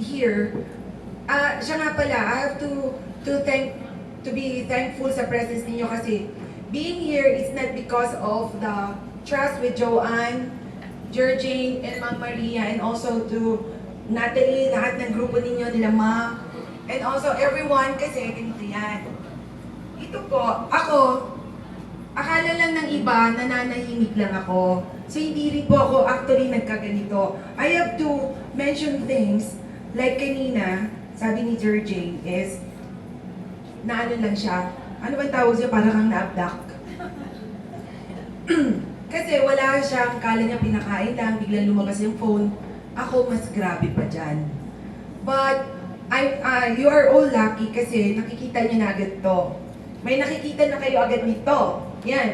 here, siya nga pala, I have to be thankful sa presence ninyo kasi being here is not because of the trust with Joanne, Georgine, and Ma'am Maria, and also to Natalie, lahat ng grupo ninyo, nila Ma'am, and also everyone kasi ganito yan. Ito po, ako, akala lang ng iba, nananahimik lang ako. So hindi rin po ako actually nagkaganito. I have to mention things like kanina, sabi ni Georgine is, na ano lang siya, ano bang tawag siya, parang kang na-abduct. Kasi wala siyang, kala niya pinakain lang, biglang lumabas yung phone. Ako, mas grabe pa dyan. But, you are all lucky kasi nakikita niyo na agad to. May nakikita na kayo agad nito. Yan.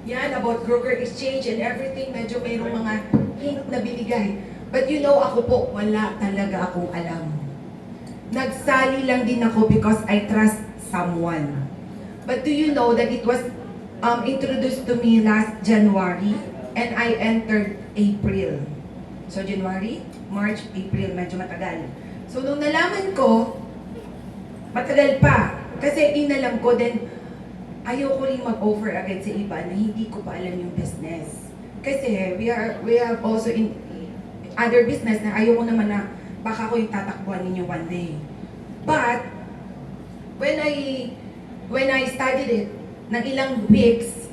Yan, about broker exchange and everything. Medyo mayroong mga hint na binigay. But you know, ako po, wala talaga akong alam. Nagsali lang din ako because I trust someone. But do you know that it was introduced to me last January and I entered April. So January, March, April, medyo matagal. So nung nalaman ko, matagal pa. Kasi inalam ko din, ayoko rin mag-offer agad sa iba na hindi ko pa alam yung business. Kasi we have also in other business na ayoko naman na baka ko yung tatakbuhan ninyo one day. But, when I studied it, ng ilang weeks,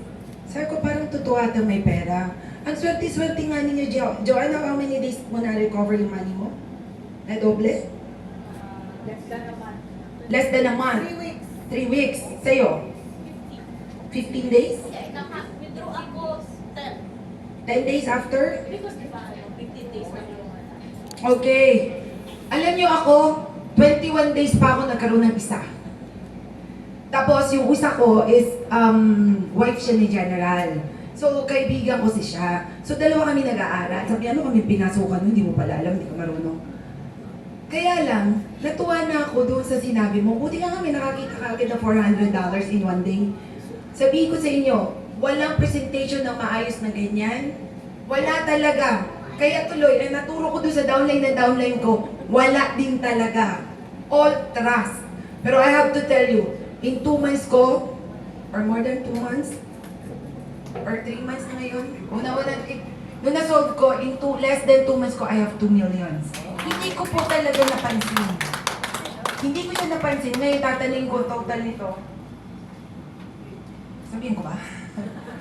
sabi ko parang totoo ata may pera. Ang swerte-swerte nga ninyo, Joanna, how many days mo na-recover yung money mo? Na doble? Less than a month. Less than a month. 3 weeks. 3 weeks. Sa'yo? 15 days? Withdraw ako 10. 10 days after? Because diba, 15 days na yung Okay. Alam nyo ako, 21 days pa ako nagkaroon ng isa. Tapos yung isa ko is wife siya ni General. So kaibigan ko si siya. So dalawa kami nag-aaral. Sabi ano kami pinasukan mo, hindi mo pala alam, hindi ka marunong. Kaya lang, natuwa na ako doon sa sinabi mo, buti nga kami nakakita ka agad ng $400 in one day. Sabihin ko sa inyo, walang presentation na maayos na ganyan. Wala talaga. Kaya tuloy, ang naturo ko doon sa downline ko, wala din talaga. All trust. Pero I have to tell you, in 2 months ko, or more than 2 months, or 3 months na ngayon, nung na-solve ko, in less than 2 months ko, I have 2 millions. Hindi ko po talaga napansin. Hindi ko siya napansin. Ngayon, tatanungin ko total nito. Sabihin ko ba?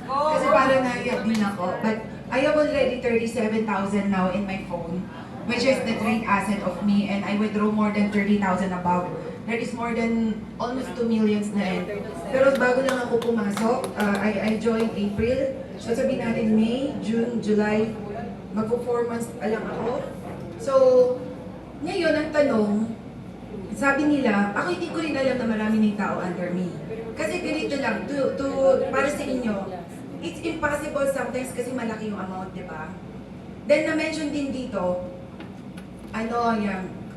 Kasi parang naiyak din ako. But I have already 37,000 now in my phone, which is the trade asset of me, and I withdraw more than 30,000 above. There is more than almost 2 millions na rin. Pero bago lang ako pumasok, I joined April. So sabihin natin May, June, July, magpo 4 months pa lang ako. So, ngayon ang tanong, sabi nila, ako hindi ko rin alam na marami ng tao under me. Kasi ganito lang, para sa inyo, it's impossible sometimes kasi malaki yung amount, di ba? Then na-mention din dito,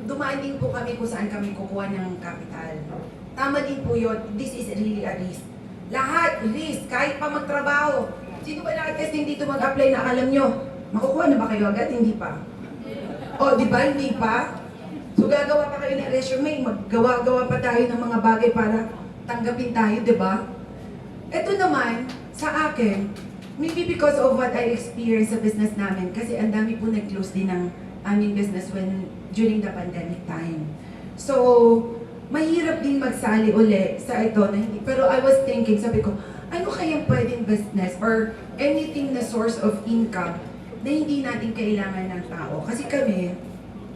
dumaan din po kami kung saan kami kukuha ng capital. Tama din po yun, this is really a risk. Lahat, risk, kahit pa magtrabaho. Sino ba nakatesting dito mag-apply na alam nyo? Makukuha na ba kayo agad? Hindi pa. O, di ba? Hindi pa? So gagawa pa kayo ng resume, maggawa-gawa pa tayo ng mga bagay para tanggapin tayo, di ba? Ito naman, sa akin, maybe because of what I experienced sa business namin, kasi ang dami po nag-close din ng aming business during the pandemic time. So, mahirap din magsali uli sa ito na hindi. Pero I was thinking, sabi ko, ano kayang pwedeng business or anything na source of income na hindi natin kailangan ng tao? Kasi kami,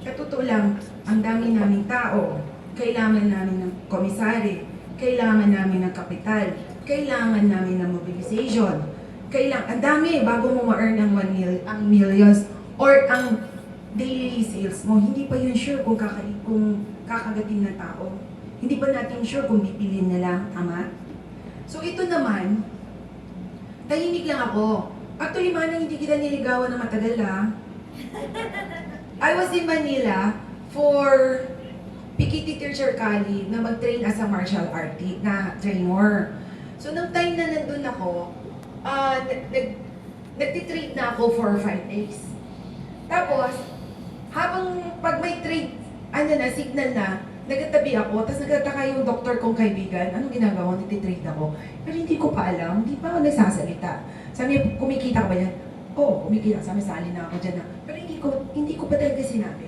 katotoo lang, ang dami naming tao. Kailangan namin ng komisari, kailangan namin ng kapital, kailangan namin ng mobilization. Ang dami, bago mo ma-earn ang millions or ang daily sales mo, hindi pa yun sure kung kakagatin ng tao. Hindi pa natin sure kung pipilin nila, tama? So ito naman, tahimik lang ako. Actually, manang hindi kita niligawan na matagal ha. I was in Manila for PKT Teacher Kali na mag-train as a martial artist na trainer. So nung time na nandun ako, nagtitrade na ako for 5 days. Tapos, pag may trade signal na, nagkatabi ako, tapos nagtataka yung doktor kong kaibigan, anong ginagawa, nagtitrade ako. Pero hindi ko pa alam, hindi pa ako nagsasalita. Sabi niya, kumikita ka ba yan? Oo, kumikita. Sabi, sali na ako dyan na. Pero hindi ko pa talaga sinabi.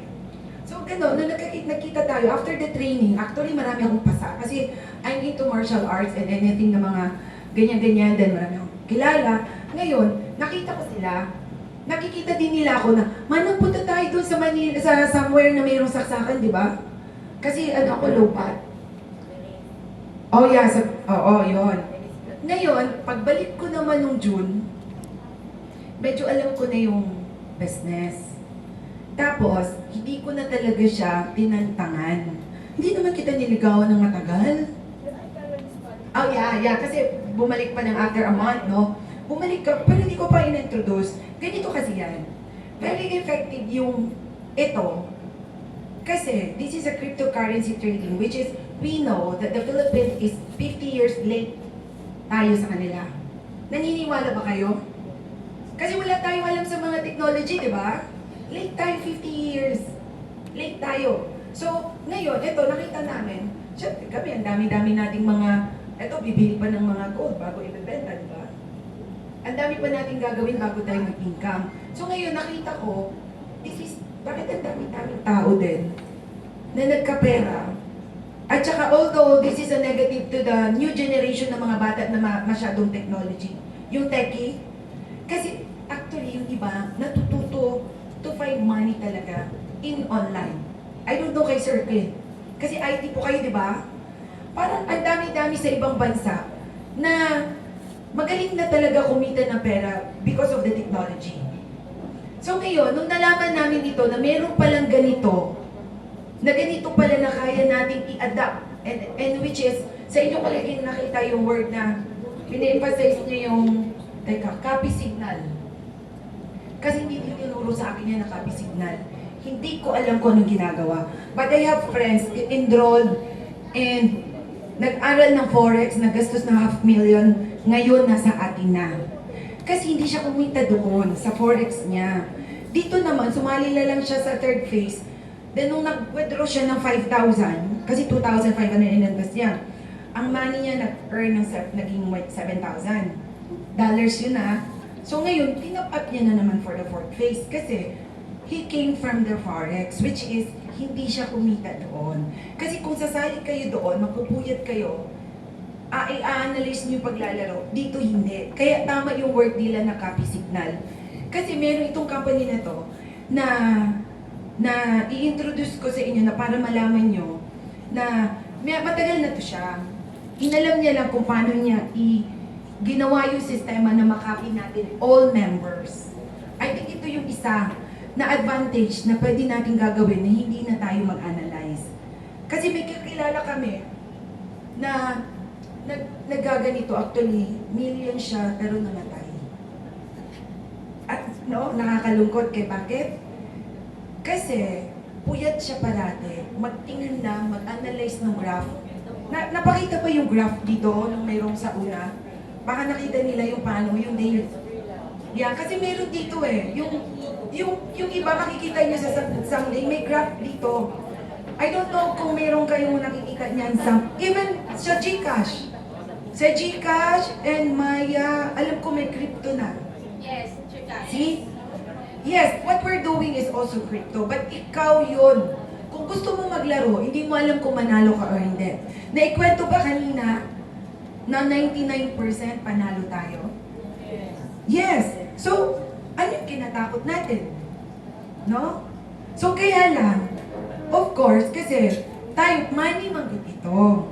So, gano'n, nung nagkita tayo, after the training, actually marami akong pasa. Kasi I'm into martial arts and anything na mga ganyan-ganyan, then marami akong kilala. Ngayon, nakita ko sila, nakikita din nila ako na, manang punta tayo doon sa Manila, sa somewhere na mayroong saksakan, di ba? Kasi ano ako, low fat. Oh yeah, yun. Ngayon, pagbalik ko naman nung June, medyo alam ko na yung business. Tapos, hindi ko na talaga siya tinantangan. Hindi naman kita niligawan ng matagal. Oh yeah, kasi bumalik pa ng after a month, no? Bumalik ka, pero hindi ko pa in-introduce. Ganito kasi yan. Very effective yung ito. Kasi, this is a cryptocurrency trading, which is, we know that the Philippines is 50 years late tayo sa kanila. Naniniwala ba kayo? Kasi wala tayong alam sa mga technology, di ba? Late tayo 50 years. Late tayo. So, ngayon, ito, nakita namin, syempre kami, ang dami-dami nating mga, ito, bibili pa ng mga gold bago ibebenta, di ba? Ang dami pa nating gagawin bago tayo mag-income. So, ngayon, nakita ko, bakit ang dami-daming tao din na nagkapera? At saka, although this is a negative to the new generation ng mga bata na masyadong technology, yung techie, kasi actually yung iba natututo to find money talaga in online. I don't know kay Sir Clint. Kasi IT po kayo, di ba? Parang ang dami-dami sa ibang bansa na magaling na talaga kumita ng pera because of the technology. So ngayon, nung nalaman namin ito na meron palang ganito, na ganito pala na kaya nating i-adapt, and which is, sa inyo ko lagi nakita yung word na pina-emphasize niyo yung, copy signal. Kasi hindi tinuro sa akin yan na copy signal. Hindi ko alam kung anong ginagawa. But I have friends enrolled and nag-aral ng Forex, nagastos ng 500,000, ngayon nasa atin na. Kasi hindi siya kumita doon sa Forex niya. Dito naman, sumali na lang siya sa third phase. Then nung nag-withdraw siya ng 5,000, kasi 2,500 in-invest niya, ang money niya nag-earn ng naging 7,000 dollars yun ah. So ngayon, tinap-up niya na naman for the fourth phase kasi he came from the Forex, which is hindi siya kumita doon. Kasi kung sasali kayo doon, magpupuyat kayo, i-analyze niyo yung paglalaro. Dito hindi. Kaya tama yung word nila na copy signal. Kasi meron itong company na to na i-introduce ko sa inyo na para malaman nyo na matagal na to siya. Inalam niya lang kung paano niya ginawa yung sistema na makopy natin all members. I think ito yung isa na advantage na pwede natin gagawin na hindi na tayo mag-analyze. Kasi may kakilala kami na nagaganito, actually, million siya pero namatay. At nakakalungkot kay bakit? Kasi puyat siya parati, magtingin lang, mag-analyze ng graph. Napakita pa yung graph dito nung mayroong sa una. Baka nakita nila yung paano, yung daily. Yeah, kasi meron dito eh. Yung iba makikita nyo sa someday, may graph dito. I don't know kung meron kayong nakikita niyan even sa GCash. Sa GCash and Maya, alam ko may crypto na. Yes, chika. See? Yes, what we're doing is also crypto, but ikaw yun. Kung gusto mo maglaro, hindi mo alam kung manalo ka or hindi. Naikwento pa kanina na 99% panalo tayo. Yes. So, ano yung kinatakot natin? No? So, kaya lang, of course, kasi tayo, money manggit ito.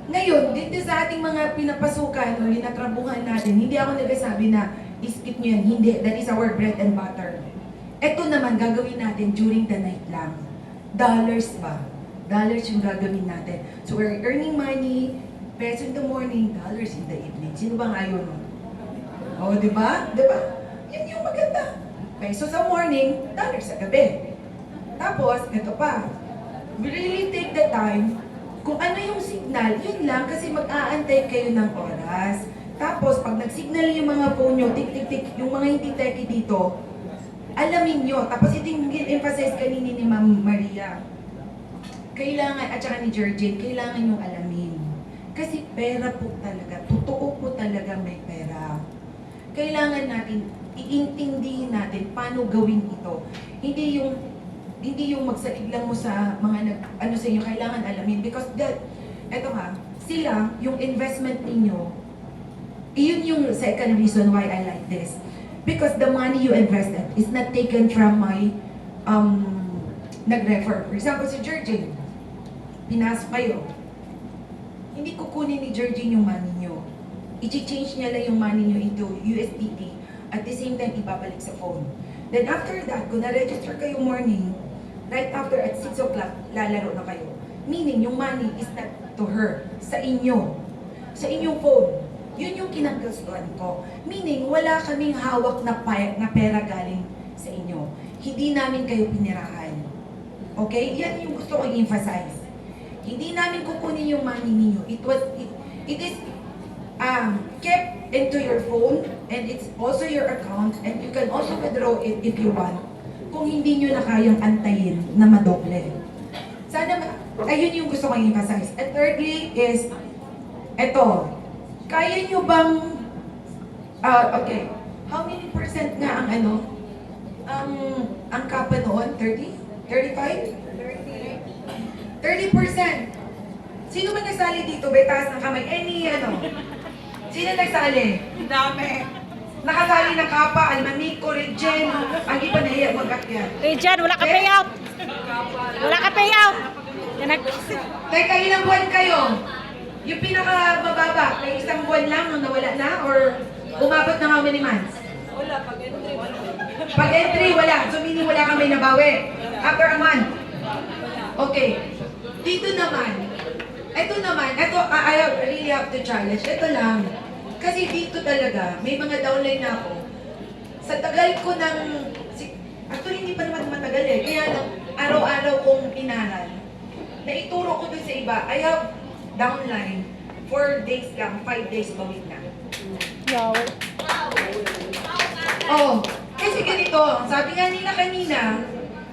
Ngayon, dito sa ating mga pinapasukan o linatrabuhan natin, hindi ako nagsasabi na iskip nyo yan. Hindi. That is our bread and butter. Ito naman, gagawin natin during the night lang. Dollars ba? Dollars yung gagawin natin. So, we're earning money, peso in the morning, dollars in the evening. Sino bang ayaw nun? O, di ba? Di ba? Yan yung maganda. Peso sa morning, dollars sa gabi. Tapos, ito pa. We really take the time. Kung ano yung signal, yun lang kasi mag-aantay kayo ng oras. Tapos, pag nag-signal yung mga phone nyo, tik-tik-tik, yung mga hindi techie dito, alamin nyo. Tapos, ito yung emphasize kanini ni Ma'am Maria. Sheila, kailangan, at saka ni Georgine, kailangan yung alamin. Kasi pera po talaga, totoo po talaga may pera. Kailangan natin, iintindihin natin paano gawin ito. Hindi yung magsalig lang mo sa mga ano sa inyo, kailangan alamin. Because eto ha, sila, yung investment ninyo, iyon yung second reason why I like this. Because the money you invested is not taken from my nag-refer. For example, si Georgine, pinasok kayo. Hindi kukunin ni Georgine yung money nyo. I-change niya lang yung money nyo into USDT. At the same time, ibabalik sa phone. Then after that, kung na-register kayo morning, right after at 6 o'clock, lalaro na kayo. Meaning, yung money is not to her, sa inyo. Sa inyong phone. Yun yung kinagastuhan ko. Meaning, wala kaming hawak na pera galing sa inyo. Hindi namin kayo pinirahan. Okay? Yan yung gusto kong emphasize. Hindi namin kukunin yung money ninyo. It is kept into your phone and it's also your account and you can also withdraw it if you want. Kung hindi nyo na kayang antayin na madoble. Sana, ayun yung gusto kong emphasize. And thirdly is, eto, kaya nyo bang, okay, how many percent nga ang ang kapa noon? 30? 35? 30%. Sino ba nagsali dito? May taas ng kamay. Sino nagsali? Dami. Nakasali ng kapa, Almanico, Regen, ang iba nahiya mag-akyat. Diyan, wala ka payout. Wala ka payout. Teka, ilang buwan kayo? Yung pinaka-mababa, may isang buwan lang nung nawala na? Or umabot na how many months? Wala, pag-entry, wala. Pag entry, wala. So meaning wala kami nabawi. After a month. Okay. Dito naman, ito, I really have to challenge. Ito lang. Kasi dito talaga, may mga downline na ako. Sa tagal ko ng, actually hindi pa naman matagal eh. Kaya lang, araw-araw kong inaral. Naituro ko dun sa iba. I have downline, 4 days lang, 5 days bawin na. Yo. Oh, kasi ganito, sabi nga nila kanina,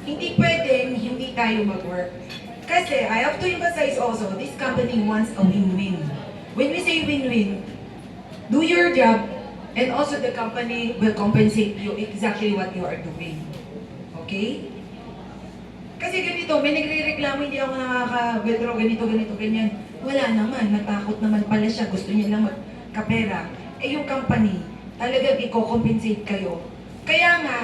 hindi pwedeng hindi tayo mag-work. Kasi I have to emphasize also, this company wants a win-win. When we say win-win, do your job, and also the company will compensate you exactly what you are doing. Okay? Kasi ganito, may nagre-reklamo, hindi ako nakaka-withdraw, ganito, ganyan. Wala naman, natakot naman pala siya, gusto niya lang magkapera. Eh yung company, talagang i-compensate kayo. Kaya nga,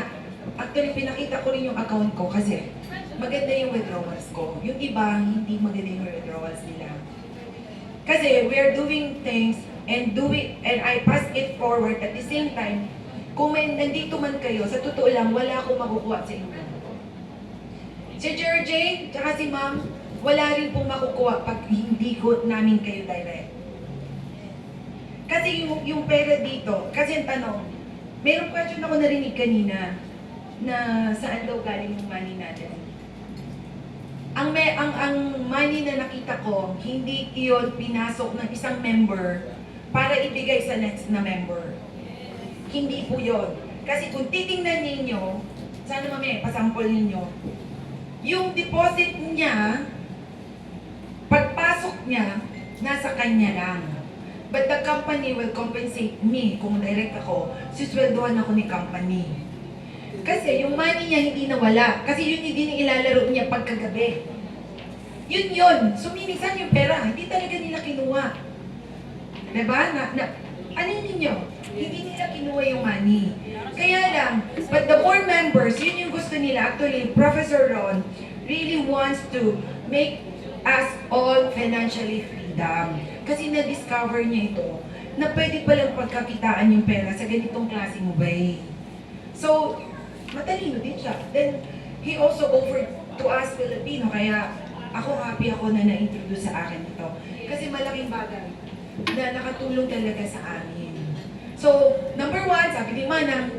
actually pinakita ko rin yung account ko kasi maganda yung withdrawals ko. Yung iba, hindi maganda yung withdrawals nila. Kasi we are doing things and I pass it forward at the same time, kung may nandito man kayo, sa totoo lang, wala akong makukuha sa inyo. Si Georgine, tsaka si Ma'am, wala rin pong makukuha pag hindi ko namin kayo direct. Kasi yung pera dito, kasi ang tanong, mayroong question ako narinig kanina na saan daw galing yung money natin. Ang money na nakita ko, hindi iyon pinasok ng isang member para ibigay sa next na member. Hindi po yun. Kasi kung titingnan ninyo, sana mamaya, pasample ninyo, yung deposit niya, pagpasok niya, nasa kanya lang. But the company will compensate me kung direct ako, sisweldohan ako ni company. Kasi yung money niya hindi nawala. Kasi yun hindi ilalaro niya pagkagabi. Yun. So meaning saan yung pera? Hindi talaga nila kinuha. Diba? Ano ninyo? Hindi nila kinuha yung money. Kaya lang, but the board members, yun yung gusto nila. Actually, Professor Ron really wants to make us all financially freedom. Kasi na-discover niya ito na pwede palang pagkakitaan yung pera sa ganitong klaseng way. So, matalino din siya. Then, he also offered to us Filipino, kaya happy ako na na-introduce sa akin ito. Kasi malaking bagay na nakatulong talaga sa amin. So, number 1, sabi ni Manang,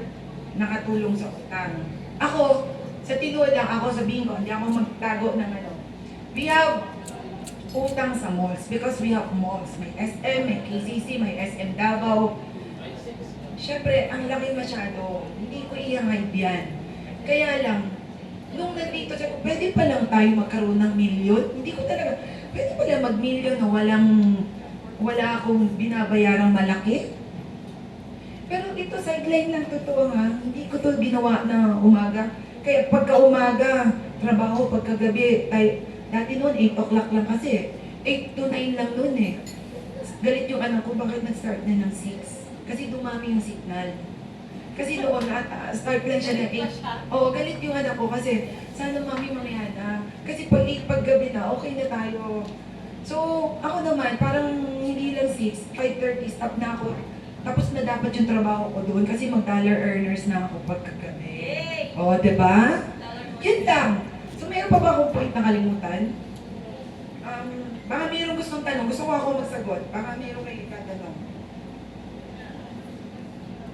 nakatulong sa utang. Ako, sa tinuod lang, ako sabihin ko, hindi ako magtago ng ano. We have utang sa malls because we have malls. May SM, may KCC, may SM Davao. Siyempre, ang laki masyado. Hindi ko i-hide yan. Kaya lang, Nung nandito siya, pwede pa lang tayo magkaroon ng milyon? Hindi ko talaga, pwede pa lang mag-milyon na wala akong binabayarang malaki? Pero dito, sideline lang totoo ha. Hindi ko to ginawa na umaga. Kaya pagka umaga, trabaho, pagka gabi, dati noon 8 o'clock lang kasi. 8 to 9 lang noon eh. Galit yung anak ko, bakit nag-start na ng 6? Kasi dumami yung signal. Kasi noon, start lang siya ng 8. Oo, galit yung anak ko kasi sana mami mamaya na. Kasi pag 8 pag gabi na, okay na tayo. So, ako naman, parang hindi lang 6, 5:30, stop na ako. Tapos na dapat yung trabaho ko doon kasi mag-dollar earners na ako pagkagabi. O, diba? Yun lang. So, meron pa ba akong point na kalimutan? Baka mayroong gustong tanong. Gusto ko ako magsagot. Baka mayroong kayo itatanong.